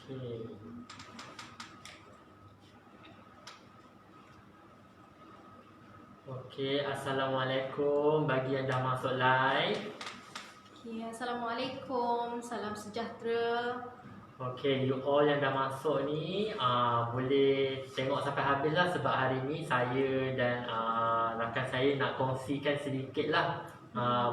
Okey. Okey, Assalamualaikum bagi yang dah masuk live. Okay, Assalamualaikum, salam sejahtera. Okey, you all yang dah masuk ni boleh tengok sampai habis lah, sebab hari ni saya dan rakan saya nak kongsikan sedikit lah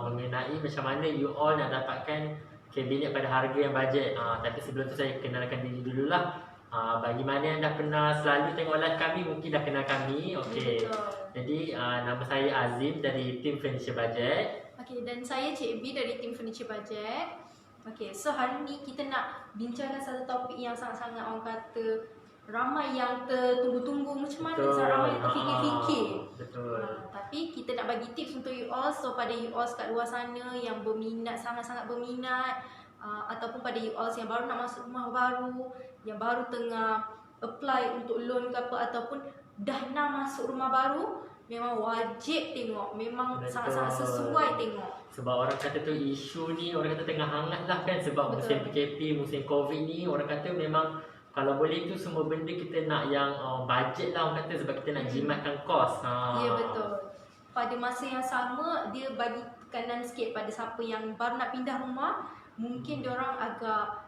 mengenai macam mana you all nak dapatkan kabinet pada harga yang bajet. Tapi sebelum tu saya kenalkan diri dululah. Bagi mana yang dah kenal selalu tengok live kami, mungkin dah kenal kami. Okey. Jadi nama saya Azim dari tim Furniture Budget. Okey, dan saya Cik B dari tim Furniture Budget. Okey, so hari ni kita nak bincangkan satu topik yang sangat-sangat orang kata ramai yang tertunggu-tunggu, macam mana ramai yang terfikir-fikir. Betul. Tapi kita nak bagi tips untuk you all. So pada you all kat luar sana yang berminat, sangat-sangat berminat, ataupun pada you all yang baru nak masuk rumah baru, yang baru tengah apply untuk loan ke apa, ataupun dah nak masuk rumah baru, memang wajib tengok. Memang sangat-sangat sesuai tengok. Sebab orang kata tu isu ni, orang kata tengah hangat lah kan. Sebab musim PKP, musim COVID ni, orang kata memang kalau boleh tu semua benda kita nak yang budget lah orang kata. Sebab kita nak jimatkan kos. Ya, betul. Pada masa yang sama, dia bagi tekanan sikit pada siapa yang baru nak pindah rumah. Mungkin diorang agak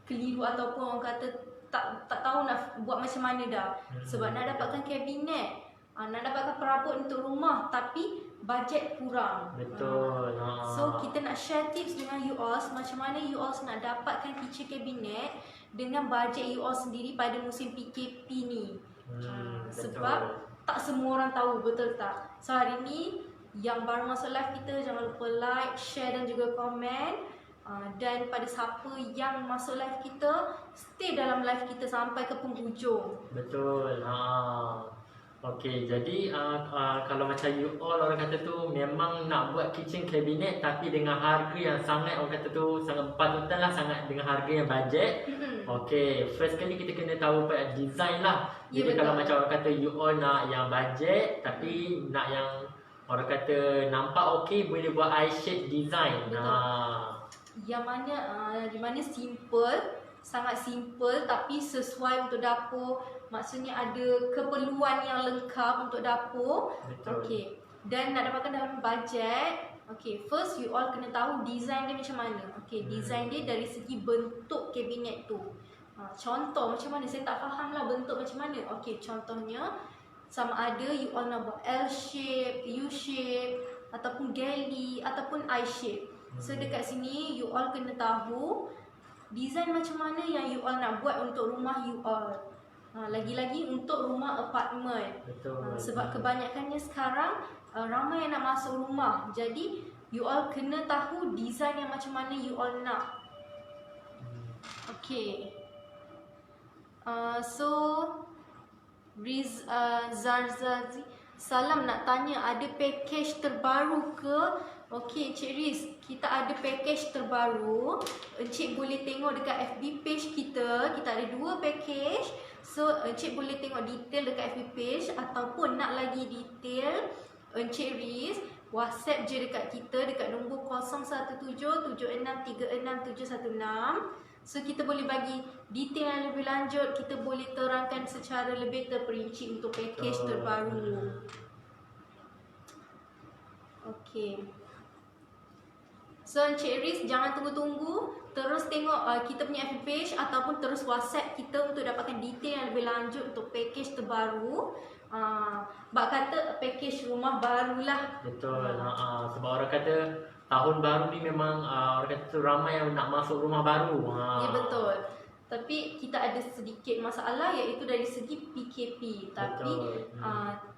keliru ataupun orang kata tak tahu nak buat macam mana dah. Sebab nak dapatkan kabinet, nak dapatkan perabot untuk rumah, tapi bajet kurang. Betul. So kita nak share tips dengan you all macam mana you all nak dapatkan kitchen cabinet dengan bajet you all sendiri pada musim PKP ni. Sebab tak semua orang tahu, betul tak? So hari ni yang baru masuk live kita, jangan lupa like, share dan juga komen. Dan pada siapa yang masuk live kita, stay dalam live kita sampai ke penghujung. Betul. Okey, jadi kalau macam you all orang kata tu memang nak buat kitchen cabinet tapi dengan harga yang sangat orang kata tu sangat berpatutan lah, sangat dengan harga yang bajet. Okey, first kali kita kena tahu design lah. Jadi kalau macam orang kata you all nak yang bajet tapi nak yang orang kata nampak okey, boleh buat I-shape design. Yang mana di mana simple, sangat simple tapi sesuai untuk dapur. Maksudnya ada keperluan yang lengkap untuk dapur. Okey. Dan nak dapatkan dalam bajet. Okey, first you all kena tahu design dia macam mana. Okey, design dia dari segi bentuk kabinet tu. Contoh macam mana, saya tak faham lah bentuk macam mana. Okey, contohnya sama ada you all nak buat L shape, U shape, ataupun galley, ataupun I shape. So dekat sini you all kena tahu design macam mana yang you all nak buat untuk rumah you all. Lagi-lagi untuk rumah apartmen. Sebab kebanyakannya sekarang ramai yang nak masuk rumah. Jadi you all kena tahu design yang macam mana you all nak. Okay. So Zarzazi salam, nak tanya ada package terbaru ke? Okey Cik Riz, kita ada package terbaru. Encik boleh tengok dekat FB page kita. Kita ada 2 package. So Encik boleh tengok detail dekat FB page, ataupun nak lagi detail Encik Riz, WhatsApp je dekat kita dekat nombor 0177636716. So kita boleh bagi detail yang lebih lanjut, kita boleh terangkan secara lebih terperinci untuk package terbaru. Okey. So Encik Riz jangan tunggu-tunggu, terus tengok kita punya FB page ataupun terus WhatsApp kita untuk dapatkan detail yang lebih lanjut untuk package terbaru. Bak kata package rumah barulah. Betul. Sebab orang kata tahun baru ni memang orang kata tu ramai yang nak masuk rumah baru. Ya, betul. Tapi kita ada sedikit masalah, iaitu dari segi PKP. Tapi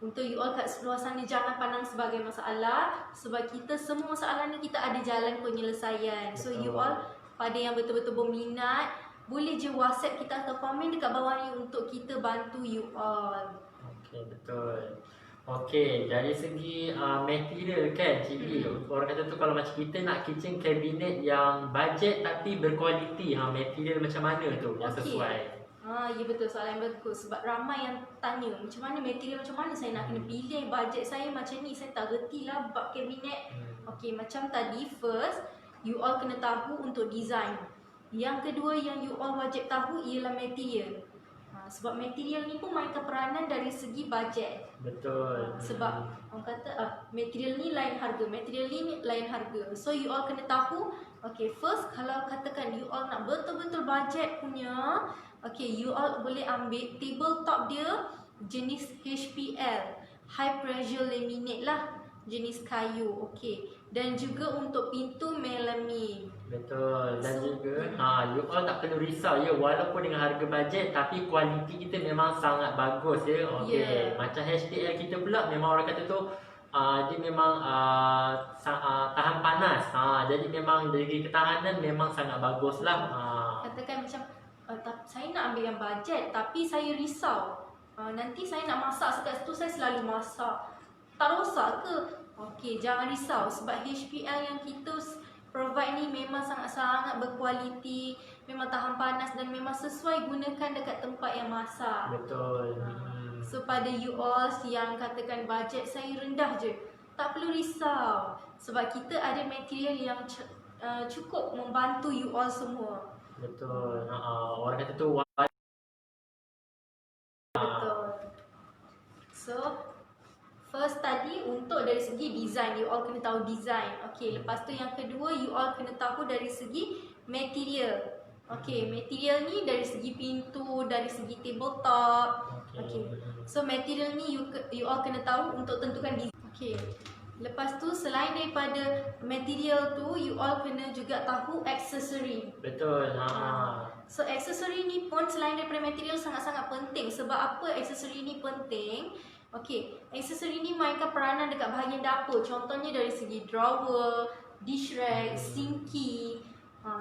untuk you all kat luar sana jangan pandang sebagai masalah, sebab kita semua masalah ni kita ada jalan penyelesaian. So you all pada yang betul-betul berminat, boleh je WhatsApp kita atau komen dekat bawah ni untuk kita bantu you all. Okey, betul. Okey, dari segi material kan Cik, orang kata tu kalau macam kita nak kitchen cabinet yang budget tapi berkualiti, material macam mana tu yang sesuai? Ya betul, soalan yang bagus. Sebab ramai yang tanya macam mana material, macam mana saya nak kena pilih, bajet saya macam ni, saya tak reti lah bab kabinet. Okey, macam tadi first you all kena tahu untuk design. Yang kedua yang you all wajib tahu ialah material. Sebab material ni pun mainkan peranan dari segi bajet. Betul. Sebab orang kata material ni lain harga, material ni lain harga. So you all kena tahu, okay, first kalau katakan you all nak betul-betul bajet punya, okay, you all boleh ambil tabletop dia jenis HPL, high pressure laminate lah, jenis kayu, okay. Dan juga untuk pintu melamine. Betul. Dan juga you all tak perlu risau ya, walaupun dengan harga bajet tapi kualiti kita memang sangat bagus ya. Okey. Macam HPL kita pula memang orang kata tu dia memang tahan panas. Jadi memang dari ketahanan memang sangat baguslah. Katakan macam saya nak ambil yang bajet tapi saya risau. Nanti saya nak masak dekat situ, saya selalu masak. Tak rosak ke? Okey, jangan risau sebab HPL yang kita provide ni memang sangat-sangat berkualiti, memang tahan panas dan memang sesuai gunakan dekat tempat yang masak. Betul. So pada you all yang katakan bajet saya rendah je, tak perlu risau sebab kita ada material yang cukup membantu you all semua. Betul. Orang kata tu betul. So first tadi untuk dari segi design, you all kena tahu design. Okey, lepas tu yang kedua you all kena tahu dari segi material. Okey, material ni dari segi pintu, dari segi tabletop. Okey. So material ni you all kena tahu untuk tentukan design. Okey. Lepas tu selain daripada material tu, you all kena juga tahu aksesori. betul. So aksesori ni pun selain daripada material sangat-sangat penting. Sebab apa aksesori ni penting? Okey, aksesori ni mainkan peranan dekat bahagian dapur. Contohnya dari segi drawer, dish rack, sinki.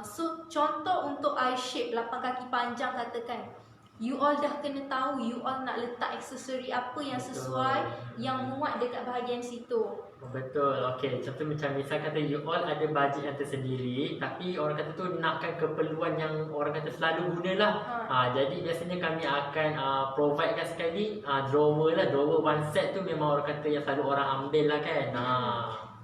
So contoh untuk I shape 8 kaki panjang katakan, you all dah kena tahu you all nak letak aksesori apa yang sesuai, yang muat dekat bahagian situ. Betul. Okey, contoh macam misal kata you all ada bajet yang tersendiri tapi orang kata tu nakkan keperluan yang orang kata selalu gunalah. Jadi biasanya kami akan providekan sekali drawer lah, drawer one set tu memang orang kata yang selalu orang ambil lah kan.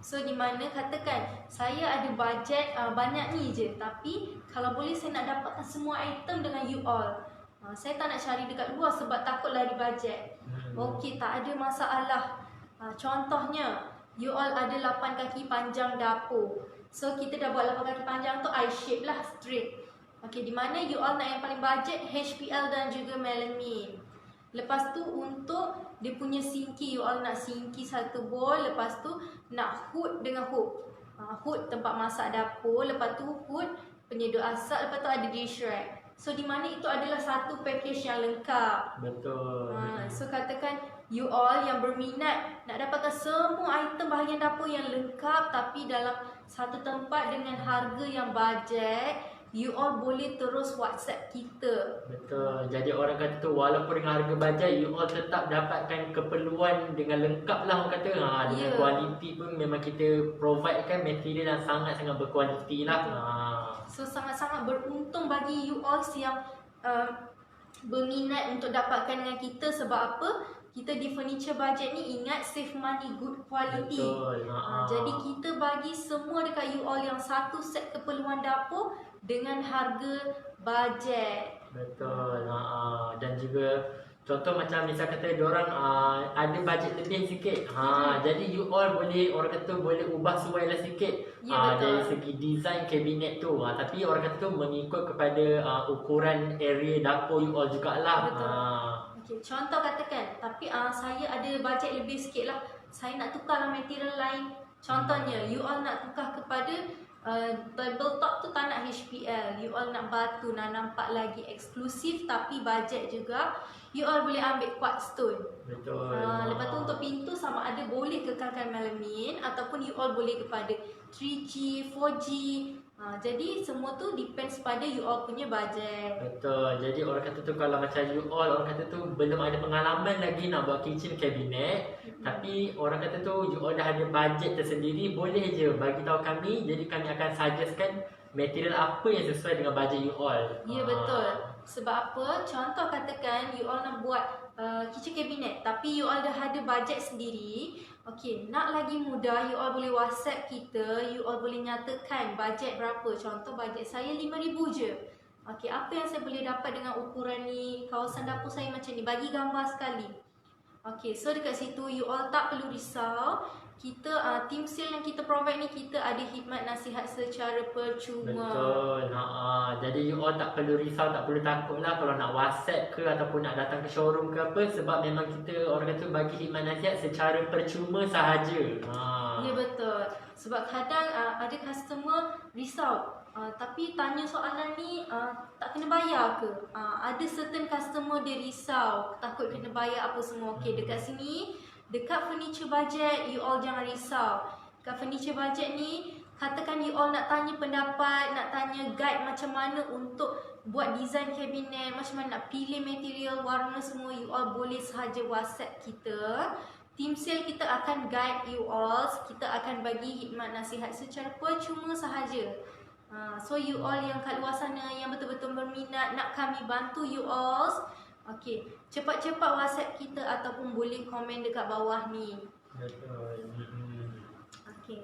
So di mana katakan saya ada bajet banyak ni je, tapi kalau boleh saya nak dapatkan semua item dengan you all. Saya tak nak cari dekat luar sebab takut lari bajet. Okey, tak ada masalah. Contohnya you all ada 8 kaki panjang dapur. So kita dah buat 8 kaki panjang tu I shape lah, straight. Okey, di mana you all nak yang paling bajet HPL dan juga melamine. Lepas tu untuk dia punya sinki, you all nak sinki satu bowl. Lepas tu nak hood dengan hook. Hood tempat masak dapur. Lepas tu hood penyedut asap. Lepas tu ada dish rack. So di mana itu adalah satu package yang lengkap. Betul. So katakan you all yang berminat nak dapatkan semua item bahagian dapur yang lengkap tapi dalam satu tempat dengan harga yang bajet, you all boleh terus WhatsApp kita. Betul. Jadi orang kata tu walaupun dengan harga bajet you all tetap dapatkan keperluan dengan lengkap lah orang kata. Dengan kualiti pun memang kita providekan material yang sangat-sangat berkualiti lah. So sangat-sangat beruntung bagi you all yang berminat untuk dapatkan dengan kita. Sebab apa? Kita di furniture budget ni ingat save money, good quality. Betul. Jadi kita bagi semua dekat you all yang satu set keperluan dapur dengan harga bajet. Betul. Dan juga contoh macam misal kata diorang ada bajet lebih sikit. Jadi you all boleh orang kata boleh ubah suailah sikit. Dari segi design kabinet tu. Tapi orang kata tu mengikut kepada ukuran area dapur you all jugalah. Okay, contoh katakan, tapi saya ada bajet lebih sikit lah. Saya nak tukarlah material lain. Contohnya, you all nak tukar kepada tabletop tu tak nak HPL. You all nak batu, nak nampak lagi eksklusif tapi bajet juga. You all boleh ambil quartz stone. Betul. Lepas tu untuk pintu sama ada boleh kekalkan melamine ataupun you all boleh kepada 3G, 4G. Jadi semua tu depends pada you all punya bajet. Betul. Jadi orang kata tu kalau macam you all orang kata tu belum ada pengalaman lagi nak buat kitchen cabinet, tapi orang kata tu you all dah ada bajet tersendiri, boleh je bagi tahu kami. Jadi kami akan suggestkan material apa yang sesuai dengan bajet you all. Ya, betul. Sebab apa? Contoh katakan you all nak buat kitchen cabinet, tapi you all dah ada bajet sendiri. Okay, nak lagi mudah, you all boleh WhatsApp kita, you all boleh nyatakan bajet berapa. Contoh bajet saya 5,000 je. Okay, apa yang saya boleh dapat dengan ukuran ni, kawasan dapur saya macam ni, bagi gambar sekali. Okay, so dekat situ you all tak perlu risau. Kita team sale yang kita provide ni, kita ada khidmat nasihat secara percuma. Betul. Jadi you all tak perlu risau, tak perlu takut lah kalau nak WhatsApp ke ataupun nak datang ke showroom ke apa, sebab memang kita orang kata bagi khidmat nasihat secara percuma sahaja. Ya, betul. Sebab kadang ada customer risau, tapi tanya soalan ni tak kena bayar ke? Ada certain customer dia risau, takut kena bayar apa semua. Okey, dekat sini, dekat furniture budget, you all jangan risau. Dekat furniture budget ni, katakan you all nak tanya pendapat, nak tanya guide macam mana untuk buat design kabinet, macam mana nak pilih material, warna semua, you all boleh sahaja WhatsApp kita. Team sale kita akan guide you all, kita akan bagi khidmat nasihat secara percuma sahaja. So you all yang kat luar sana yang betul-betul berminat nak kami bantu you all, okay, cepat-cepat WhatsApp kita ataupun boleh komen dekat bawah ni. Betul. Okay.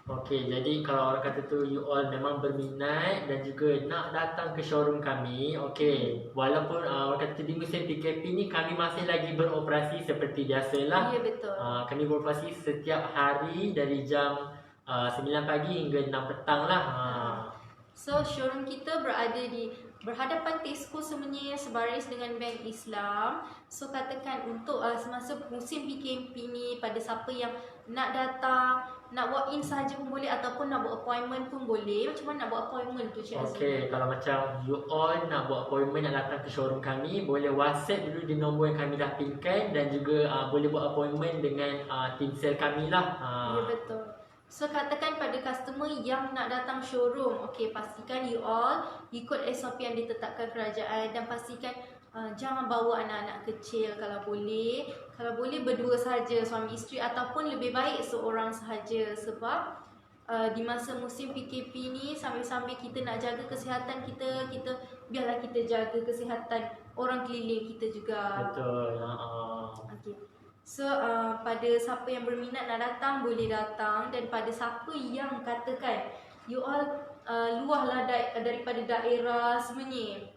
Okey, jadi kalau orang kata tu you all memang berminat dan juga nak datang ke showroom kami, okey, walaupun orang kata di musim PKP ni kami masih lagi beroperasi seperti biasalah. Ya, betul. Kami beroperasi setiap hari dari jam 9 pagi hingga 6 petang lah. So showroom kita berhadapan Tesco sebenarnya, sebaris dengan Bank Islam. So katakan untuk semasa musim PKP ni, pada siapa yang nak datang, nak walk in sahaja pun boleh ataupun nak buat appointment pun boleh. Macam mana nak buat appointment tu, Cik Azmi? Okey, kalau macam you all nak buat appointment nak datang ke showroom kami, boleh WhatsApp dulu di nombor yang kami dah pinkan dan juga boleh buat appointment dengan team sale kami lah. Ya, betul. So katakan pada customer yang nak datang showroom, okay, pastikan you all ikut SOP yang ditetapkan kerajaan dan pastikan jangan bawa anak-anak kecil kalau boleh. Kalau boleh berdua sahaja, suami isteri, ataupun lebih baik seorang sahaja, sebab di masa musim PKP ni sambil-sambil kita nak jaga kesihatan kita biarlah kita jaga kesihatan orang keliling kita juga. Betul. Okay. So pada siapa yang berminat nak datang boleh datang, dan pada siapa yang katakan you all luahlah daripada daerah sebenarnya.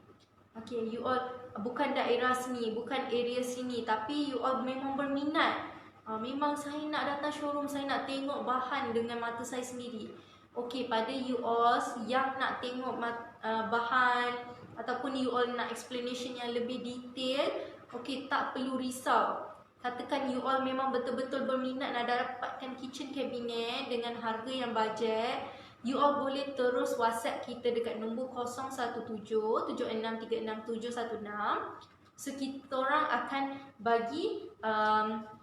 Okay, you all bukan daerah sini, bukan area sini, tapi you all memang berminat. Memang saya nak datang showroom, saya nak tengok bahan dengan mata saya sendiri. Okay, pada you all yang nak tengok bahan ataupun you all nak explanation yang lebih detail, okay, tak perlu risau. Katakan you all memang betul-betul berminat nak dapatkan kitchen cabinet dengan harga yang bajet, you all boleh terus WhatsApp kita dekat nombor 017-7636-716. So kita orang akan bagi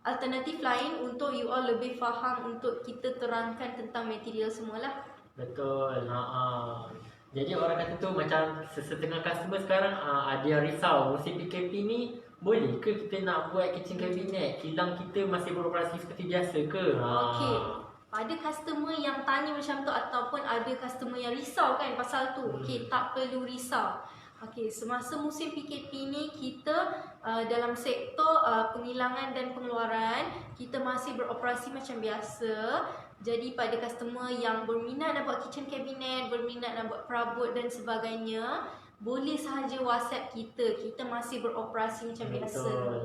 alternatif lain untuk you all lebih faham, untuk kita terangkan tentang material semualah. Betul. Jadi orang kata tu macam setengah customer sekarang ada yang risau musim PKP ni, boleh ke kita nak buat kitchen cabinet? Kilang kita masih beroperasi seperti biasa ke? Okey. Pada customer yang tanya macam tu ataupun ada customer yang risau kan pasal tu, okey, tak perlu risau. Okey, semasa musim PKP ni kita dalam sektor penghilangan dan pengeluaran kita masih beroperasi macam biasa. Jadi pada customer yang berminat nak buat kitchen cabinet, berminat nak buat perabot dan sebagainya, boleh sahaja WhatsApp kita. Kita masih beroperasi macam biasa. Betul.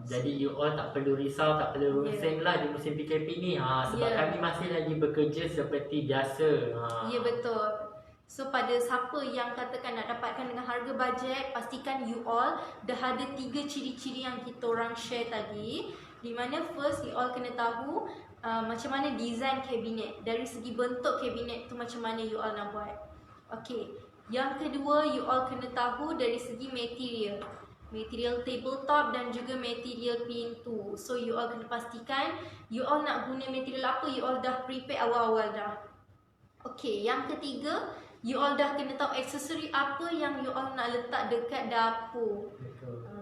Jadi you all tak perlu risau, tak perlu rusing lah di musim PKP ni. Sebab kami masih lagi bekerja seperti biasa. Ya, betul. So pada siapa yang katakan nak dapatkan dengan harga bajet, pastikan you all dah ada 3 ciri-ciri yang kita orang share tadi. Di mana first, you all kena tahu macam mana design kabinet. Dari segi bentuk kabinet tu macam mana you all nak buat. Okay. Yang kedua, you all kena tahu dari segi material. Material tabletop dan juga material pintu. So you all kena pastikan you all nak guna material apa, you all dah prepare awal-awal dah. Okay, yang ketiga, you all dah kena tahu aksesori apa yang you all nak letak dekat dapur.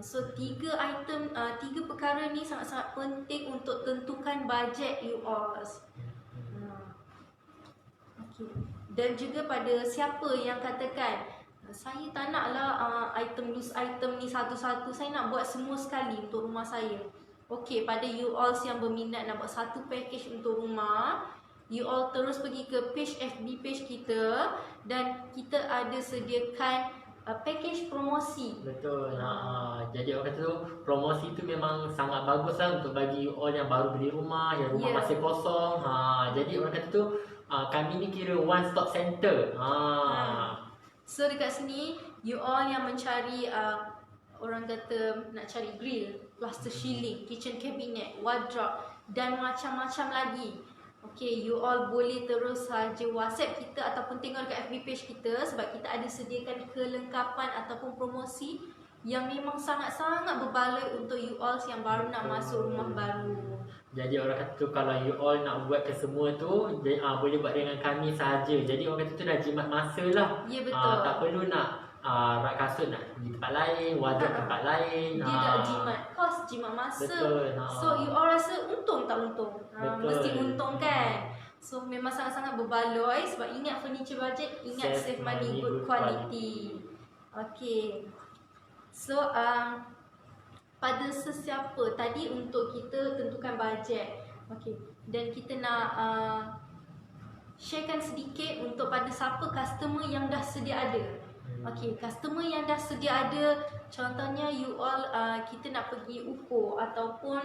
So 3 item, 3 perkara ni sangat-sangat penting untuk tentukan bajet you all. Okay. Dan juga pada siapa yang katakan Saya tak naklah item loose item ni satu-satu. Saya nak buat semua sekali untuk rumah saya. Okey, pada you all yang berminat nak buat satu package untuk rumah, you all terus pergi ke page FB page kita dan kita ada sediakan package promosi. Betul. Jadi orang kata tu promosi tu memang sangat bagus lah untuk bagi you all yang baru beli rumah, yang rumah masih kosong. Jadi orang kata tu kami ni kira one stop center. So dekat sini you all yang mencari orang kata nak cari grill, plaster ceiling, kitchen cabinet, wardrobe dan macam-macam lagi. Okay, you all boleh terus saja WhatsApp kita ataupun tengok dekat FB page kita sebab kita ada sediakan kelengkapan ataupun promosi yang memang sangat-sangat berbaloi untuk you all yang baru nak masuk rumah baru. Jadi orang kata tu kalau you all nak buat ke semua tu boleh buat dengan kami sahaja. Jadi orang kata tu dah jimat masa lah. Ya, betul. Tak perlu nak rak kasut nak pergi tempat lain, wardrobe tempat lain. Dia dah jimat kos, jimat masa. Betul. So you all rasa untung tak untung? Mesti untung kan? So memang sangat-sangat berbaloi sebab ingat furniture budget, ingat save money, good quality. Okay. So pada sesiapa tadi untuk kita tentukan bajet. Okay. Dan kita nak sharekan sedikit untuk pada siapa customer yang dah sedia ada. Okay, customer yang dah sedia ada, contohnya you all kita nak pergi ukur ataupun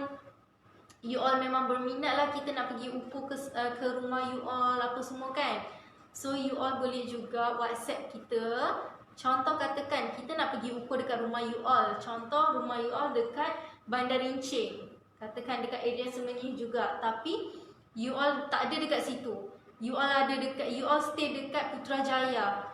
you all memang berminat lah kita nak pergi ukur ke rumah you all apa semua kan. So you all boleh juga WhatsApp kita. Contoh katakan kita nak pergi ukur dekat rumah you all. Contoh rumah you all dekat Bandar Rincing. Katakan dekat area Semenyih juga. Tapi you all tak ada dekat situ. You all stay dekat Putrajaya.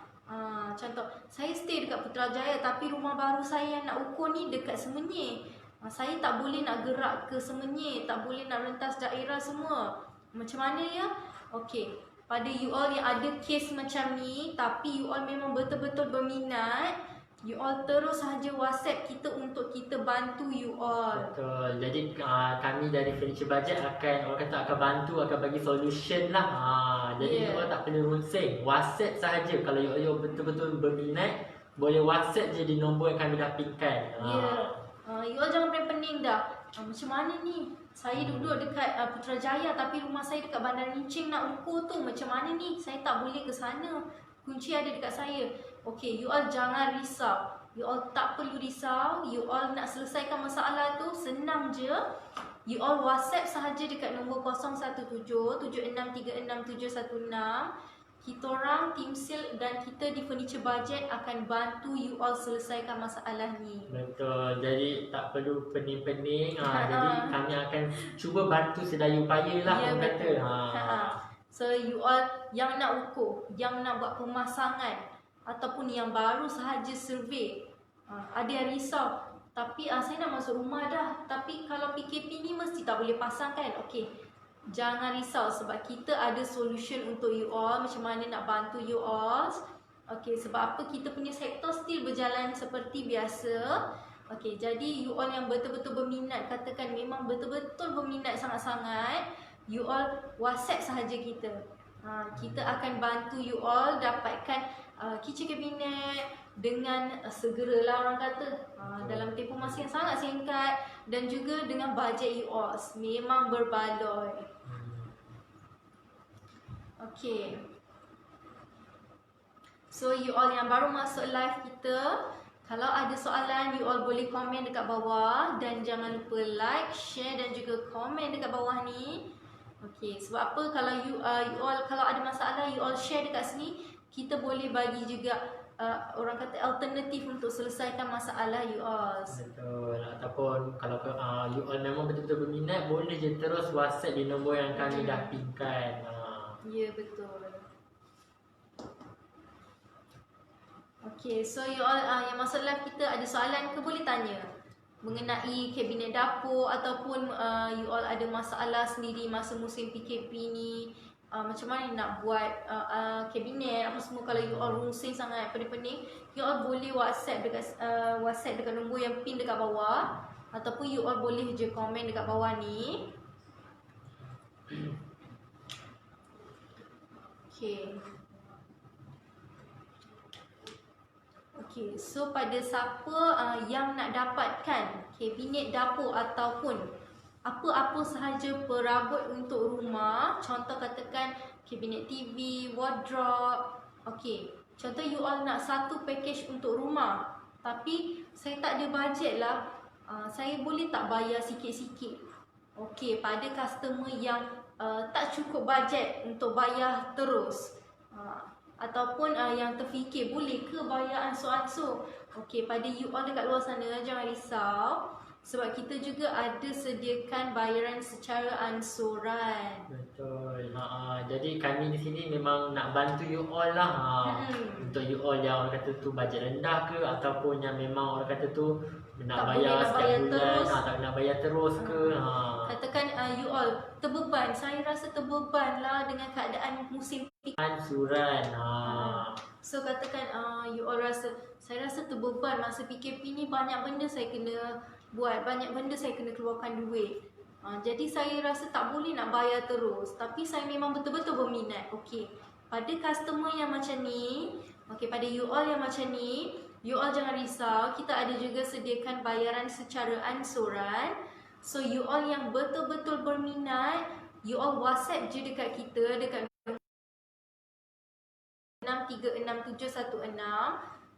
Contoh, saya stay dekat Putrajaya tapi rumah baru saya yang nak ukur ni dekat Semenyih. Saya tak boleh nak gerak ke Semenyih, tak boleh nak rentas daerah semua. Macam mana ya? Okey, pada you all yang ada kes macam ni tapi you all memang betul-betul berminat, you all terus sahaja WhatsApp kita untuk kita bantu you all. Betul. Jadi kami dari Furniture Budget akan akan bantu, akan bagi solution lah. Jadi you all tak perlu runsing. WhatsApp sahaja kalau you all betul-betul berminat, boleh WhatsApp je di nombor yang kami dah pinkan. You all jangan pening dah. Macam mana ni? Saya duduk dekat Putrajaya tapi rumah saya dekat Bandar Rincing nak ukur tu. Macam mana ni? Saya tak boleh ke sana. Kunci ada dekat saya. Okay, you all jangan risau. You all tak perlu risau. You all nak selesaikan masalah tu senang je. You all WhatsApp sahaja dekat nombor 017-7636-716. Kita orang tim sale dan kita di Furniture Budget akan bantu you all selesaikan masalah ni. Betul. Jadi tak perlu pening-pening. Jadi kami akan cuba bantu sedaya upaya lah. Ya, betul. So you all yang nak ukur, yang nak buat pemasangan ataupun yang baru sahaja survey, ada yang risau, tapi saya nak masuk rumah dah, tapi kalau PKP ni mesti tak boleh pasang kan? Okey, jangan risau sebab kita ada solution untuk you all, macam mana nak bantu you all. Okey, sebab apa kita punya sektor still berjalan seperti biasa. Okey, jadi you all yang betul-betul berminat, katakan memang betul-betul berminat sangat-sangat, you all WhatsApp sahaja kita. Kita akan bantu you all dapatkan kitchen cabinet dengan segeralah orang kata, dalam tempoh masa yang sangat singkat dan juga dengan bajet you all memang berbaloi. Okay, so you all yang baru masuk live kita, kalau ada soalan you all boleh komen dekat bawah dan jangan lupa like, share dan juga komen dekat bawah ni. Okay, sebab apa kalau you all kalau ada masalah you all share dekat sini, kita boleh bagi juga orang kata alternatif untuk selesaikan masalah you all. Betul. Ataupun kalau you all memang betul-betul berminat, boleh je terus WhatsApp di nombor yang kami dah pinkan. Ya, betul. Okay, so you all yang masuk live kita ada soalan ke boleh tanya mengenai kabinet dapur ataupun you all ada masalah sendiri masa musim PKP ni, macam mana nak buat kabinet apa semua. Kalau you all rungsing sangat pening-pening, you all boleh WhatsApp dekat nombor yang pin dekat bawah ataupun you all boleh je komen dekat bawah ni. Okay. Okey, so pada siapa yang nak dapatkan kabinet dapur ataupun apa-apa sahaja perabot untuk rumah, contoh katakan kabinet TV, wardrobe. Okey, contoh you all nak satu package untuk rumah, tapi saya tak ada bajet lah. Saya boleh tak bayar sikit-sikit? Okey, pada customer yang tak cukup bajet untuk bayar terus. Ataupun yang terfikir boleh ke bayar ansur-ansur. Okey, pada you all dekat luar sana jangan risau, sebab kita juga ada sediakan bayaran secara ansuran. Betul. Jadi kami di sini memang nak bantu you all lah. Untuk you all yang orang kata tu bajet rendah ke, ataupun yang memang orang kata tu nak Tak bayar boleh nak setiap bayar bulan, terus. tak nak bayar terus ke. Katakan you all terbeban, saya rasa terbeban lah dengan keadaan musim Ansuran. So katakan you all rasa, saya rasa terbeban masa PKP ni, banyak benda saya kena buat, banyak benda saya kena keluarkan duit. Jadi saya rasa tak boleh nak bayar terus, tapi saya memang betul-betul berminat. Okey, pada customer yang macam ni, okey, pada you all yang macam ni, you all jangan risau, kita ada juga sediakan bayaran secara ansuran. So you all yang betul-betul berminat, you all WhatsApp je dekat kita dekat 636716.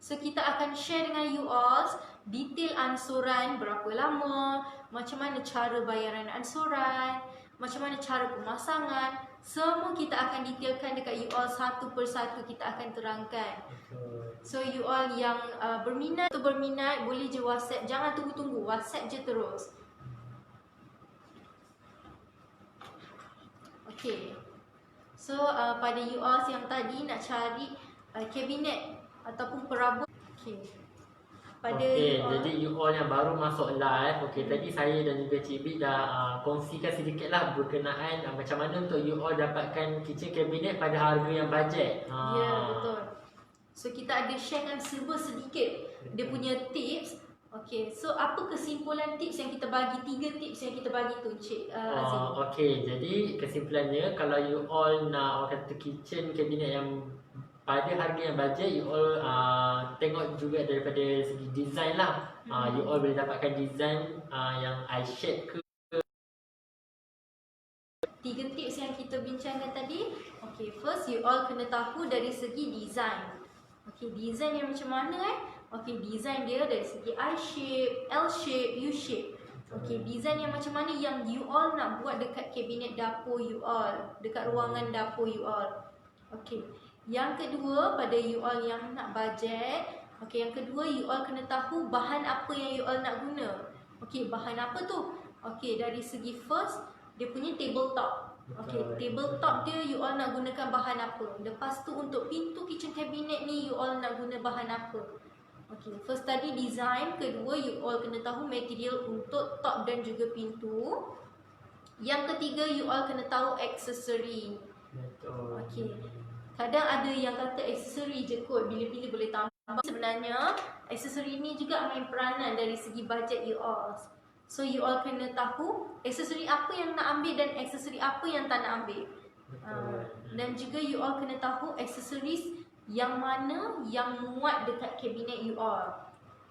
So kita akan share dengan you all detail ansuran, berapa lama, macam mana cara bayaran ansuran, macam mana cara pemasangan. Semua kita akan detailkan dekat you all satu persatu, kita akan terangkan. So you all yang berminat boleh je WhatsApp, jangan tunggu-tunggu, WhatsApp je terus. Okay, so pada you all yang tadi nak cari kabinet ataupun perabot. Okay, pada jadi you all yang baru masuk live, tadi saya dan juga Cik Bee dah kongsikan sedikit lah berkenaan macam mana untuk you all dapatkan kitchen cabinet pada harga yang bajet. Ya, betul. So kita ada sharekan serba sedikit dia punya tips. Okey, so apa kesimpulan tips yang kita bagi? 3 tips yang kita bagi tu, Cik Azim. Jadi kesimpulannya, kalau you all nak orang kata kitchen cabinet yang pada harga yang bajet, you all tengok juga daripada segi design lah. You all boleh dapatkan design yang eye shade ke. 3 tips yang kita bincangkan tadi. Okey, first you all kena tahu dari segi design. Okey, design yang macam mana Okey, design dia dari segi I shape, L shape, U shape. Okey, design yang macam mana yang you all nak buat dekat kabinet dapur you all, dekat ruangan dapur you all. Okey. Yang kedua, pada you all yang nak bajet, okey, yang kedua you all kena tahu bahan apa yang you all nak guna. Okey, bahan apa tu? Okey, dari segi first, dia punya tabletop. Okey, tabletop dia you all nak gunakan bahan apa? Lepas tu untuk pintu kitchen cabinet ni you all nak guna bahan apa? Okey, first tadi design, kedua you all kena tahu material untuk top dan juga pintu. Yang ketiga you all kena tahu aksesori. Betul. Okey. Kadang ada yang kata aksesori je kot, bila-bila boleh tambah. Sebenarnya aksesori ni juga main peranan dari segi bajet you all. So you all kena tahu aksesori apa yang nak ambil dan aksesori apa yang tak nak ambil. Dan juga you all kena tahu aksesoris yang mana yang muat dekat kabinet you all.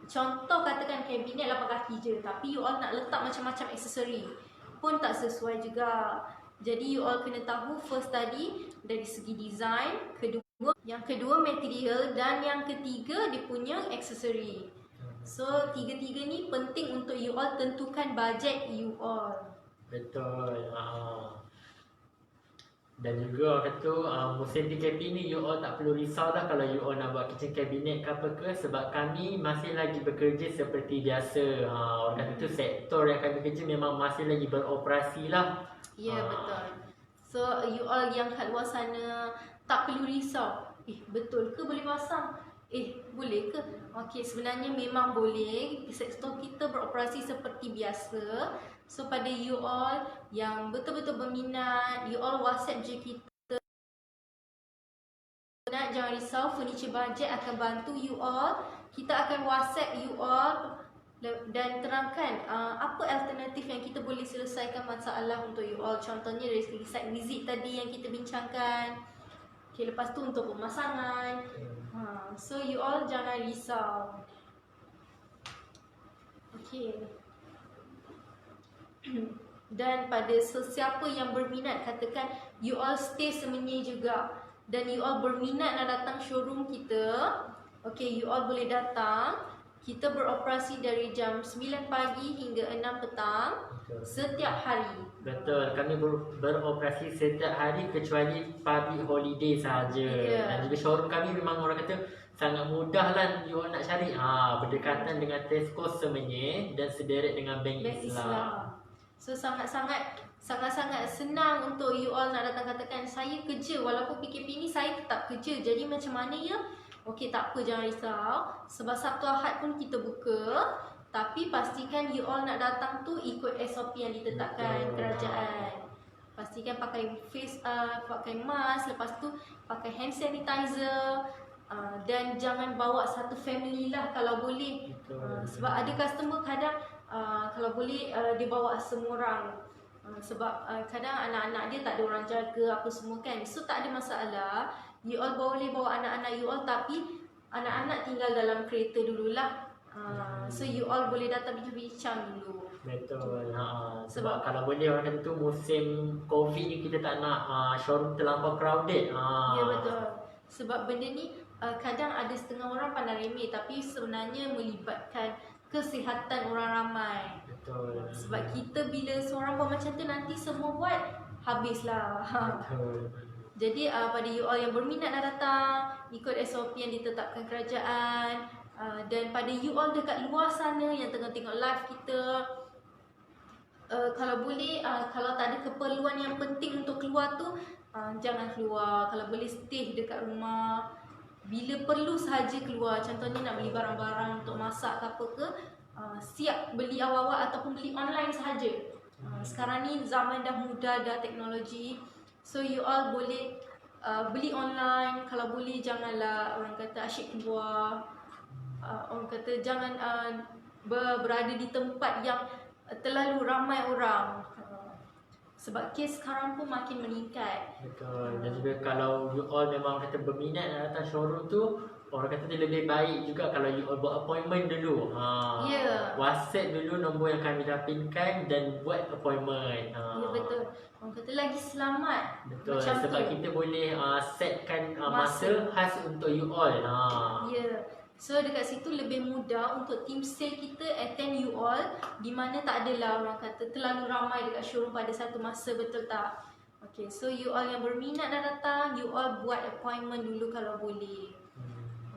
Contoh katakan kabinet 8 kaki je, tapi you all nak letak macam-macam aksesori pun tak sesuai juga. Jadi you all kena tahu first tadi dari segi design, yang kedua material, dan yang ketiga dia punya aksesori. So tiga-tiga ni penting untuk you all tentukan bajet you all. Betul. Dan juga orang kata musim PKP ni you all tak perlu risau lah kalau you all nak buat kitchen cabinet ke apa ke, sebab kami masih lagi bekerja seperti biasa. Orang kata tu sektor yang kami kerja memang masih lagi beroperasi lah. Ya, betul. So you all yang kat luar sana tak perlu risau. Betul ke boleh pasang? Boleh ke? Okey, sebenarnya memang boleh. Sektor kita beroperasi seperti biasa. So pada you all yang betul-betul berminat, you all WhatsApp je kita. Jangan risau, furniture budget akan bantu you all. Kita akan WhatsApp you all dan terangkan apa alternatif yang kita boleh selesaikan masalah untuk you all. Contohnya dari segi site visit tadi yang kita bincangkan. Okay, lepas tu untuk pemasangan. So you all jangan risau. Okay. Dan pada sesiapa yang berminat, katakan you all stay Semenyih juga dan you all berminat nak datang showroom kita, okay, you all boleh datang. Kita beroperasi dari jam 9 pagi hingga 6 petang setiap hari. Betul, kami beroperasi setiap hari kecuali public holiday sahaja. Dan juga showroom kami memang orang kata sangat mudah lah you all nak cari. Berdekatan dengan Tesco Semenyih dan sederet dengan Bank Islam. So sangat-sangat senang untuk you all nak datang. Katakan saya kerja, walaupun PKP ni saya tetap kerja. Jadi macam mana ya? Okey, tak apa, jangan risau. Sebab Sabtu Ahad pun kita buka. Tapi pastikan you all nak datang tu ikut SOP yang ditetapkan kerajaan. Pastikan pakai pakai mask, lepas tu pakai hand sanitizer. Dan jangan bawa satu family lah kalau boleh. Sebab ada customer kadang kalau boleh dia bawa semua orang. Sebab kadang anak-anak dia tak ada orang jaga apa semua kan. So tak ada masalah. You all boleh bawa anak-anak you all, tapi anak-anak tinggal dalam kereta dululah. So you all boleh datang bincang-bincang dulu. Betul. Sebab kalau boleh orang kata tu musim COVID ni kita tak nak showroom terlampau crowded. Ya, betul. Sebab benda ni kadang ada setengah orang pandang remeh, tapi sebenarnya melibatkan kesihatan orang ramai. Betul. Sebab kita bila seorang buat macam tu, nanti semua buat habislah. Betul. Jadi pada you all yang berminat nak datang, ikut SOP yang ditetapkan kerajaan. Dan pada you all dekat luar sana yang tengah tengok live kita, kalau boleh, kalau tak ada keperluan yang penting untuk keluar tu, jangan keluar. Kalau boleh stay dekat rumah. Bila perlu sahaja keluar, contohnya nak beli barang-barang untuk masak ke apa ke, siap beli awal-awal ataupun beli online sahaja. Sekarang ni zaman dah mudah, dah teknologi. So you all boleh beli online. Kalau boleh janganlah orang kata asyik keluar. Orang kata jangan berada di tempat yang terlalu ramai orang. Sebab kes sekarang pun makin meningkat. Betul. Dan juga kalau you all memang kata berminat nak datang showroom tu, orang kata dia lebih baik juga kalau you all buat appointment dulu. WhatsApp dulu nombor yang kami dapatkan dan buat appointment. Ya, betul. Orang kata lagi selamat. Betul. Macam sebab tu. kita boleh setkan masa khas untuk you all. Ya. So dekat situ lebih mudah untuk team sale kita attend you all, di mana tak adalah orang kata terlalu ramai dekat showroom pada satu masa, betul tak? Okay, so you all yang berminat nak datang, you all buat appointment dulu kalau boleh.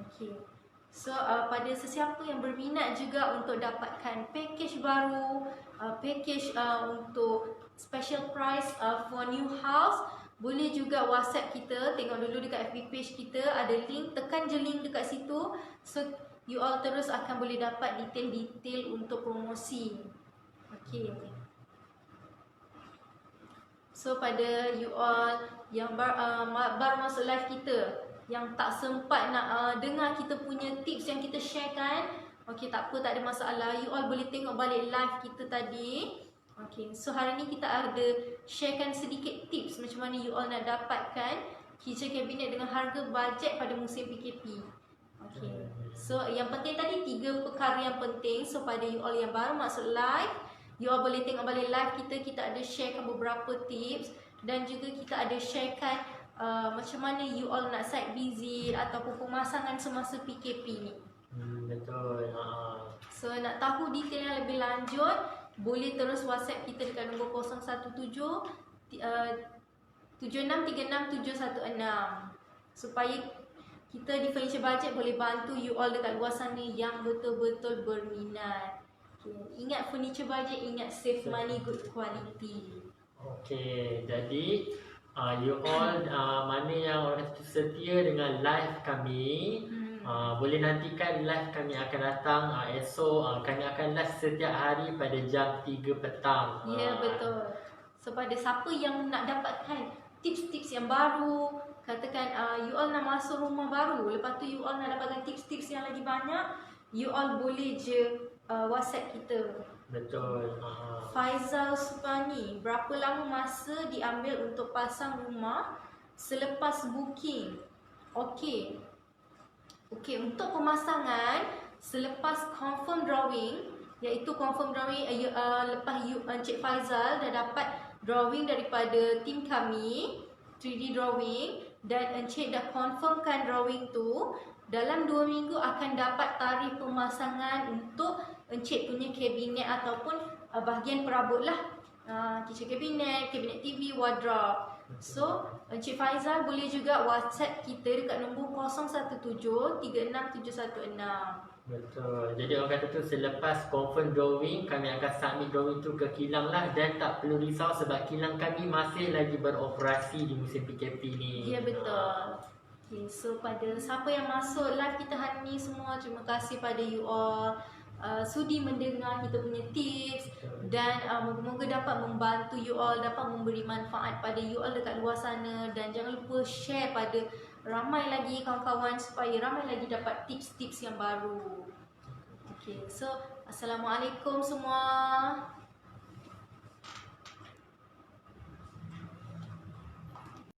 Okay. So pada sesiapa yang berminat juga untuk dapatkan package baru, package untuk special price for new house, boleh juga WhatsApp kita. Tengok dulu dekat FB page kita ada link, tekan je link dekat situ. So you all terus akan boleh dapat detail-detail untuk promosi. Okay. So pada you all yang baru masuk live kita, yang tak sempat nak dengar kita punya tips yang kita sharekan, okay, tak apa, tak ada masalah. You all boleh tengok balik live kita tadi. Okay, so hari ni kita ada sharekan sedikit tips macam mana you all nak dapatkan kitchen cabinet dengan harga bajet pada musim PKP. Okay, so yang penting tadi 3 perkara yang penting. So pada you all yang baru masuk live, you all boleh tengok balik live kita. Kita ada sharekan beberapa tips dan juga kita ada sharekan macam mana you all nak site visit ataupun pemasangan semasa PKP ni. Betul. So nak tahu detail yang lebih lanjut, boleh terus WhatsApp kita dekat nombor 017 7636 716 supaya kita di Furniture Budget boleh bantu you all dekat luar sana yang betul-betul berminat. Okay. Ingat Furniture Budget, ingat save money, good quality. Okay, jadi you all mana yang orang kata setia dengan live kami, boleh nantikan live kami akan datang esok. Kami akan live setiap hari pada jam 3 petang. Ya, betul. So pada siapa yang nak dapatkan tips-tips yang baru, katakan you all nak masuk rumah baru, lepas tu you all nak dapatkan tips-tips yang lagi banyak, you all boleh je WhatsApp kita. Betul. Faizal Supani, berapa lama masa diambil untuk pasang rumah selepas booking. Okey. Okey, untuk pemasangan selepas confirm drawing, iaitu confirm drawing lepas Encik Faizal dah dapat drawing daripada tim kami, 3D drawing, dan Encik dah confirmkan drawing tu, dalam 2 minggu akan dapat tarikh pemasangan untuk Encik punya kabinet ataupun bahagian perabot lah. Kitchen kabinet, kabinet TV, wardrobe. So, Encik Faizal boleh juga WhatsApp kita dekat nombor 017-36716. Betul. Jadi orang kata tu selepas confirm drawing, kami akan submit drawing tu ke kilang lah, dan tak perlu risau sebab kilang kami masih lagi beroperasi di musim PKP ni. Ya, betul. Okay, so pada siapa yang masuk live kita hari ni semua, terima kasih pada you all. Sudi mendengar kita punya tips, dan moga-moga dapat membantu you all, dapat memberi manfaat pada you all dekat luar sana, dan jangan lupa share pada ramai lagi kawan-kawan supaya ramai lagi dapat tips-tips yang baru. Okay, so Assalamualaikum semua.